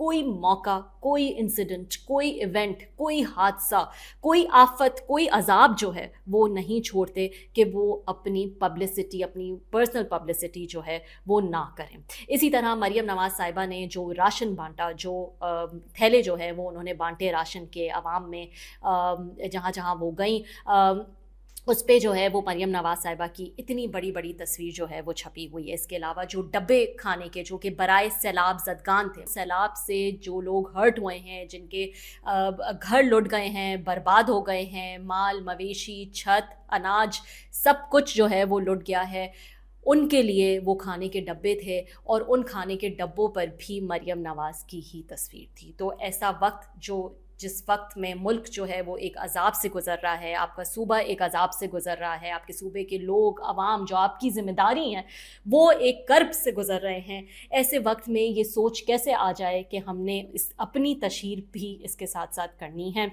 कोई मौका, कोई इंसिडेंट, कोई इवेंट, कोई हादसा, कोई आफत, कोई अजाब जो है वो नहीं छोड़ते कि वो अपनी पब्लिसिटी, अपनी पर्सनल पब्लिसिटी जो है वो ना करें। इसी तरह मरियम नवाज़ साहिबा ने जो राशन बांटा, जो थैले जो है वो उन्होंने बांटे राशन के आवाम में, जहाँ जहाँ वो गई, उस पे जो है वो मरियम नवाज़ साहिबा की इतनी बड़ी बड़ी तस्वीर जो है वो छपी हुई है। इसके अलावा जो डब्बे खाने के जो कि बराए सैलाब ज़दगान थे, सैलाब से जो लोग हर्ट हुए हैं, जिनके घर लुट गए हैं, बर्बाद हो गए हैं, माल मवेशी, छत, अनाज, सब कुछ जो है वो लुट गया है, उनके लिए वो खाने के डब्बे थे और उन खाने के डब्बों पर भी मरियम नवाज़ की ही तस्वीर थी। तो ऐसा वक्त जिस वक्त में मुल्क जो है वो एक अजाब से गुज़र रहा है, आपका सूबा एक अजाब से गुज़र रहा है, आपके सूबे के लोग, अवाम जो आपकी ज़िम्मेदारी हैं वो एक कर्ब से गुज़र रहे हैं, ऐसे वक्त में ये सोच कैसे आ जाए कि हमने अपनी तशहीर भी इसके साथ साथ करनी है।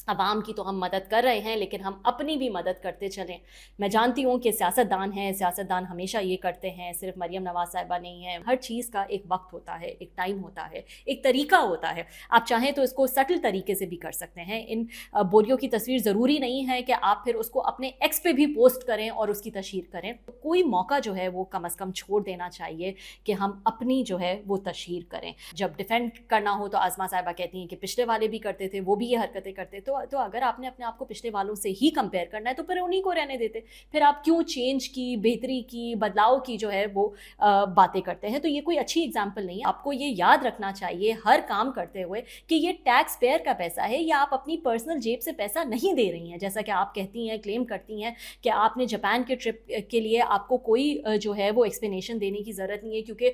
अवाम की तो हम मदद कर रहे हैं, लेकिन हम अपनी भी मदद करते चलें। मैं जानती हूँ कि सियासतदान हैं, सियासतदान हमेशा ये करते हैं, सिर्फ मरियम नवाज़ साहिबा नहीं है। हर चीज़ का एक वक्त होता है, एक टाइम होता है, एक तरीका होता है। आप चाहें तो इसको सटल तरीके से भी कर सकते हैं। इन बोरियों की तस्वीर ज़रूरी नहीं है कि आप फिर उसको अपने एक्स पे भी पोस्ट करें और उसकी तशहीर करें। तो कोई मौका जो है वो कम अज़ कम छोड़ देना चाहिए कि हम अपनी जो है वो तशहीर करें। जब डिफेंड करना हो तो आज़मा साहिबा कहती हैं कि पिछले वाले भी करते थे, वो भी ये हरकतें करते। तो अगर आपने अपने आप को पिछले वालों से ही कंपेयर करना है तो फिर उन्हीं को रहने देते। फिर आप क्यों चेंज की, बेहतरी की, बदलाव की जो है वो बातें करते हैं? तो ये कोई अच्छी एग्जाम्पल नहीं है। आपको ये याद रखना चाहिए हर काम करते हुए कि ये टैक्स पेयर का पैसा है, या आप अपनी पर्सनल जेब से पैसा नहीं दे रही हैं। जैसा कि आप कहती हैं, क्लेम करती हैं कि आपने जापान के ट्रिप के लिए आपको कोई जो है वो एक्सप्लेनेशन देने की ज़रूरत नहीं है, क्योंकि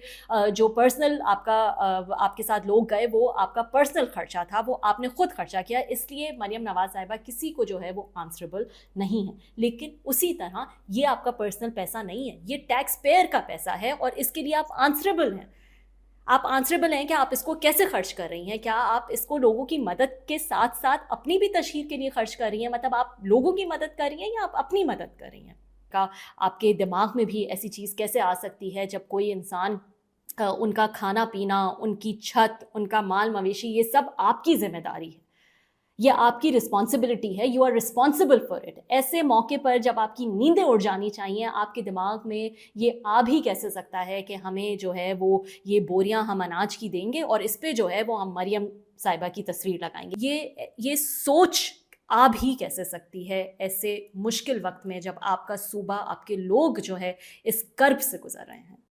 जो पर्सनल आपके साथ लोग गए वो आपका पर्सनल खर्चा था, वो आपने खुद खर्चा किया, इसलिए मरियम नवाज़ साहिबा किसी को जो है वो आंसरेबल नहीं है। लेकिन उसी तरह ये आपका पर्सनल पैसा नहीं है, ये टैक्स पेयर का पैसा है और इसके लिए आप आंसरेबल हैं। आप आंसरेबल हैं कि आप इसको कैसे खर्च कर रही हैं। क्या आप इसको लोगों की मदद के साथ साथ अपनी भी तशहीर के लिए खर्च कर रही हैं? मतलब आप लोगों की मदद कर रही हैं या आप अपनी मदद कर रही हैं? का आपके दिमाग में भी ऐसी चीज़ कैसे आ सकती है जब कोई इंसान उनका खाना पीना, उनकी छत, उनका माल मवेशी, ये सब आपकी जिम्मेदारी है, ये आपकी रिस्पॉन्सिबिलिटी है, you are responsible for it. ऐसे मौके पर जब आपकी नींदें उड़ जानी चाहिए, आपके दिमाग में ये आ भी कैसे सकता है कि हमें जो है वो ये बोरियां हम अनाज की देंगे और इस पे जो है वो हम मरियम साहिबा की तस्वीर लगाएंगे? ये सोच आ भी कैसे सकती है ऐसे मुश्किल वक्त में जब आपका सूबा, आपके लोग जो है इस कर्ब से गुजर रहे हैं?